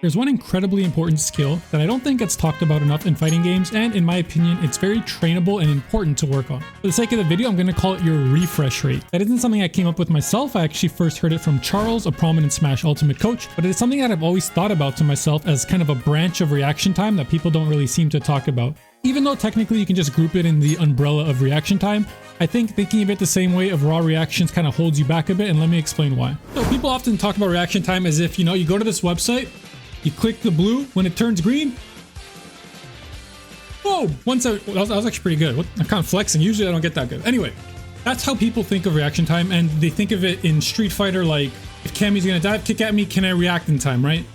There's one incredibly important skill that I don't think gets talked about enough in fighting games, and in my opinion, it's very trainable and important to work on. For the sake of the video, I'm going to call it your refresh rate. That isn't something I came up with myself. I actually first heard it from Charles, a prominent Smash Ultimate coach, but it's something that I've always thought about to myself as kind of a branch of reaction time that people don't really seem to talk about. Even though technically you can just group it in the umbrella of reaction time, I think thinking of it the same way of raw reactions kind of holds you back a bit, and let me explain why. So people often talk about reaction time as if, you go to this website, you click the blue, when it turns green, whoa, that was actually pretty good. I'm kind of flexing, usually I don't get that good. Anyway, that's how people think of reaction time, and they think of it in Street Fighter like, if Cammy's gonna dive kick at me, can I react in time, right?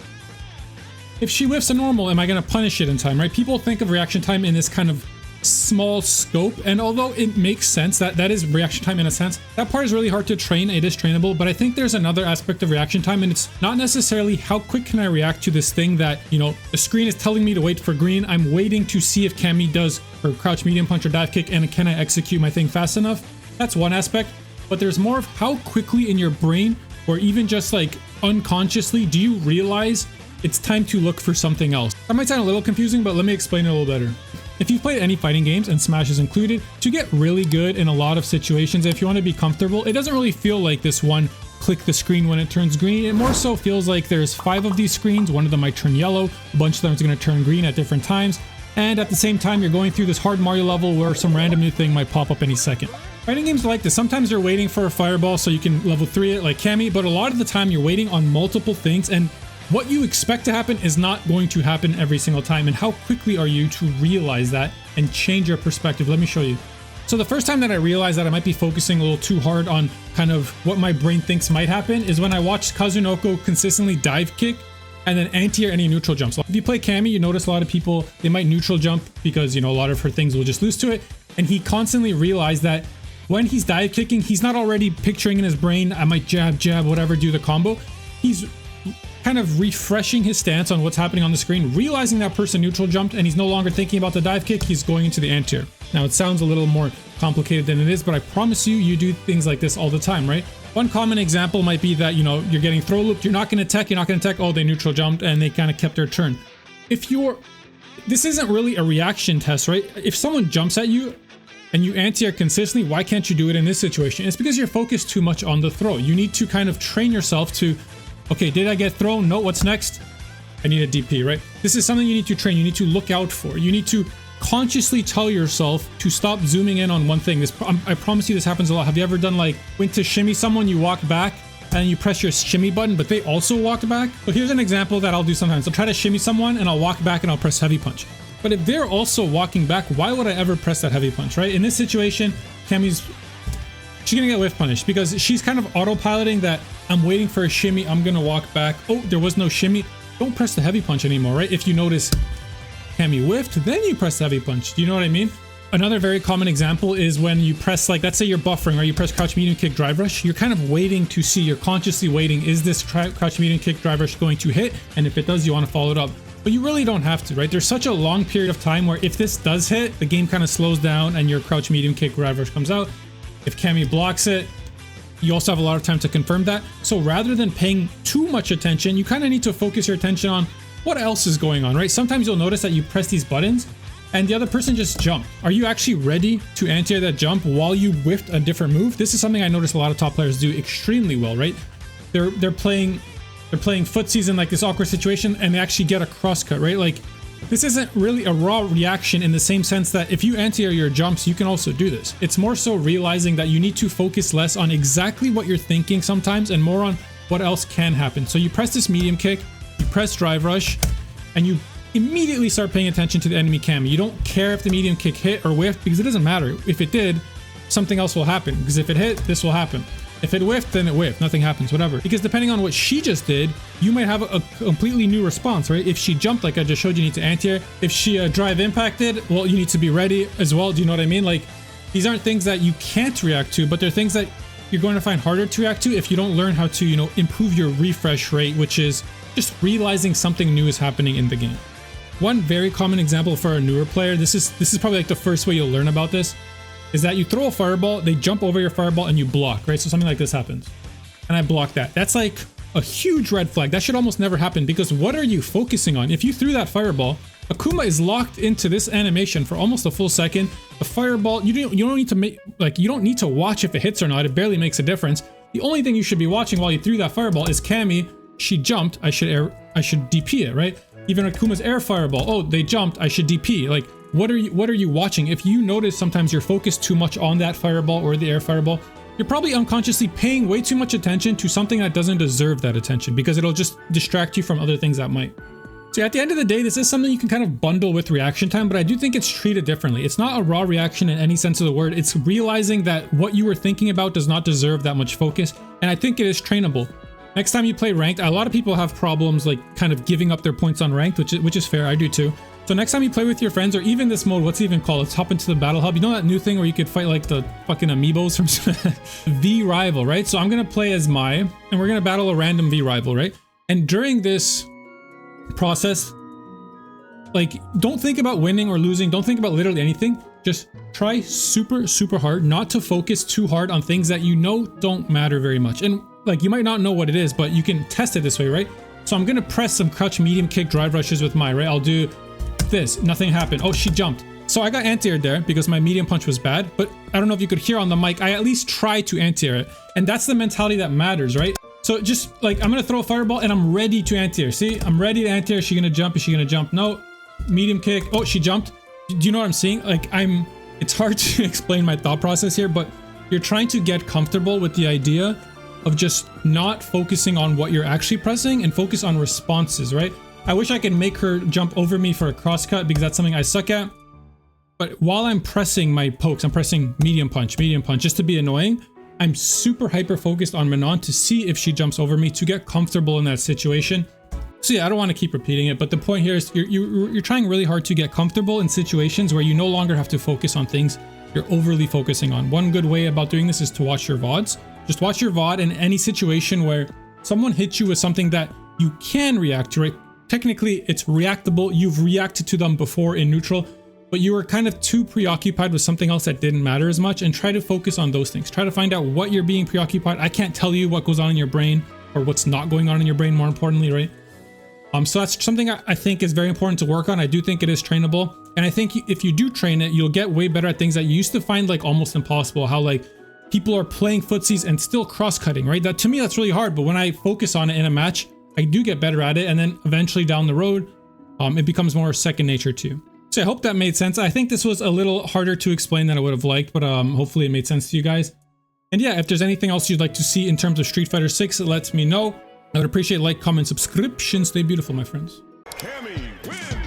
If she whiffs a normal, am I going to punish it in time, right? People think of reaction time in this kind of small scope, and although it makes sense that is reaction time in a sense, that part is really hard to train. It is trainable, but I think there's another aspect of reaction time, and it's not necessarily how quick can I react to this thing that, the screen is telling me to wait for green. I'm waiting to see if Cammy does her crouch medium punch or dive kick, and can I execute my thing fast enough? That's one aspect, but there's more of how quickly in your brain, or even just like unconsciously, do you realize it's time to look for something else. That might sound a little confusing, but let me explain it a little better. If you've played any fighting games, and Smash is included, to get really good in a lot of situations, if you want to be comfortable, it doesn't really feel like this one click the screen when it turns green. It more so feels like there's 5 of these screens. One of them might turn yellow, a bunch of them is going to turn green at different times, and at the same time you're going through this hard Mario level where some random new thing might pop up any second. Fighting games are like this. Sometimes you're waiting for a fireball so you can level 3 it like Cammy, but a lot of the time you're waiting on multiple things, and what you expect to happen is not going to happen every single time. And how quickly are you to realize that and change your perspective? Let me show you. So the first time that I realized that I might be focusing a little too hard on kind of what my brain thinks might happen is when I watched Kazunoko consistently dive kick and then anti-air any neutral jumps. If you play Cammy, you notice a lot of people, they might neutral jump because, a lot of her things will just lose to it. And he constantly realized that when he's dive kicking, he's not already picturing in his brain, I might jab, whatever, do the combo. He's kind of refreshing his stance on what's happening on the screen, realizing that person neutral jumped, and he's no longer thinking about the dive kick, he's going into the anti-air. Now it sounds a little more complicated than it is, but I promise you do things like this all the time, right? One common example might be that, you're getting throw looped, you're not going to tech, oh, they neutral jumped and they kind of kept their turn. This isn't really a reaction test, right? If someone jumps at you and you anti-air consistently, why can't you do it in this situation? It's because you're focused too much on the throw. You need to kind of train yourself to, okay, did I get thrown? No, what's next? I need a DP, right? This is something you need to train. You need to look out for. You need to consciously tell yourself to stop zooming in on one thing. I promise you this happens a lot. Have you ever done went to shimmy someone, you walk back and you press your shimmy button, but they also walked back? So here's an example that I'll do sometimes. I'll try to shimmy someone and I'll walk back and I'll press heavy punch. But if they're also walking back, why would I ever press that heavy punch, right? In this situation, she's gonna get whiff punished because she's kind of autopiloting that I'm waiting for a shimmy, I'm gonna walk back. Oh, there was no shimmy. Don't press the heavy punch anymore, right? If you notice Cammy whiffed, then you press the heavy punch. Do you know what I mean? Another very common example is when you press, let's say you're buffering or you press crouch medium kick drive rush, you're kind of waiting to see, you're consciously waiting, is this crouch medium kick drive rush going to hit? And if it does, you want to follow it up. But you really don't have to, right? There's such a long period of time where if this does hit, the game kind of slows down and your crouch medium kick drive rush comes out. If Cammy blocks it, you also have a lot of time to confirm that. So rather than paying too much attention, you kind of need to focus your attention on what else is going on, right? Sometimes you'll notice that you press these buttons and the other person just jumped. Are you actually ready to anti-air that jump while you whiffed a different move? This is something I notice a lot of top players do extremely well, right? They're playing footsies in this awkward situation and they actually get a cross cut, right? This isn't really a raw reaction in the same sense that if you anti-air your jumps, you can also do this. It's more so realizing that you need to focus less on exactly what you're thinking sometimes and more on what else can happen. So you press this medium kick, you press drive rush, and you immediately start paying attention to the enemy Cammy. You don't care if the medium kick hit or whiffed because it doesn't matter. If it did, something else will happen, because if it hit, this will happen. If it whiffed, then it whiffed. Nothing happens, whatever. Because depending on what she just did, you might have a completely new response, right? If she jumped, like I just showed you, need to anti-air. If she drive impacted, well, you need to be ready as well. Do you know what I mean? These aren't things that you can't react to, but they're things that you're going to find harder to react to if you don't learn how to, improve your refresh rate, which is just realizing something new is happening in the game. One very common example for a newer player, this is probably the first way you'll learn about this, is that you throw a fireball, they jump over your fireball and you block, right? So something like this happens. And I block that. That's a huge red flag. That should almost never happen, because what are you focusing on? If you threw that fireball, Akuma is locked into this animation for almost a full second. The fireball, you don't need to make, like, you don't need to watch if it hits or not. It barely makes a difference. The only thing you should be watching while you threw that fireball is Cammy. She jumped. I should DP it, right? Even Akuma's air fireball. Oh, they jumped. I should DP. Like, what are you watching? If you notice sometimes you're focused too much on that fireball or the air fireball, you're probably unconsciously paying way too much attention to something that doesn't deserve that attention, because it'll just distract you from other things that might. So at the end of the day, this is something you can kind of bundle with reaction time, but I do think it's treated differently. It's not a raw reaction in any sense of the word. It's realizing that what you were thinking about does not deserve that much focus, and I think it is trainable. Next time you play ranked, a lot of people have problems like kind of giving up their points on ranked, which is fair. I do too. So next time you play with your friends, or even this mode, what's it even called? Let's hop into the battle hub. You know that new thing where you could fight like the fucking amiibos from V rival, right? So I'm gonna play as Mai, and we're gonna battle a random V rival, right? And during this process, like, don't think about winning or losing. Don't think about literally anything. Just try super, super hard not to focus too hard on things that you know don't matter very much. And like, you might not know what it is, but you can test it this way, right? So I'm gonna press some crouch medium kick drive rushes with Mai, right? I'll do this, nothing happened. Oh, she jumped. So I got anti-aired there because my medium punch was bad, but I don't know if you could hear on the mic, I at least tried to anti-air it. And that's the mentality that matters, right? So just like, I'm gonna throw a fireball and I'm ready to anti-air. See, I'm ready to anti-air. Is she gonna jump? Is she gonna jump? No. Medium kick. Oh, she jumped. Do you know what I'm seeing? Like, it's hard to explain my thought process here, but you're trying to get comfortable with the idea of just not focusing on what you're actually pressing and focus on responses, right? I wish I could make her jump over me for a crosscut, because that's something I suck at. But while I'm pressing my pokes, I'm pressing medium punch, just to be annoying. I'm super hyper focused on Manon to see if she jumps over me, to get comfortable in that situation. So yeah, I don't want to keep repeating it, but the point here is you're trying really hard to get comfortable in situations where you no longer have to focus on things you're overly focusing on. One good way about doing this is to watch your VODs. Just watch your VOD in any situation where someone hits you with something that you can react to, right? Technically, it's reactable. You've reacted to them before in neutral, but you were kind of too preoccupied with something else that didn't matter as much, and try to focus on those things. Try to find out what you're being preoccupied. I can't tell you what goes on in your brain, or what's not going on in your brain, more importantly, right? So that's something I think is very important to work on. I do think it is trainable. And I think if you do train it, you'll get way better at things that you used to find like almost impossible. How like people are playing footsies and still cross-cutting, right? That, to me, that's really hard. But when I focus on it in a match, I do get better at it. And then eventually down the road, it becomes more second nature too. So I hope that made sense. I think this was a little harder to explain than I would have liked, but hopefully it made sense to you guys. And yeah, if there's anything else you'd like to see in terms of Street Fighter 6, let me know. I would appreciate like, comment, subscription. Stay beautiful, my friends. Cammy wins.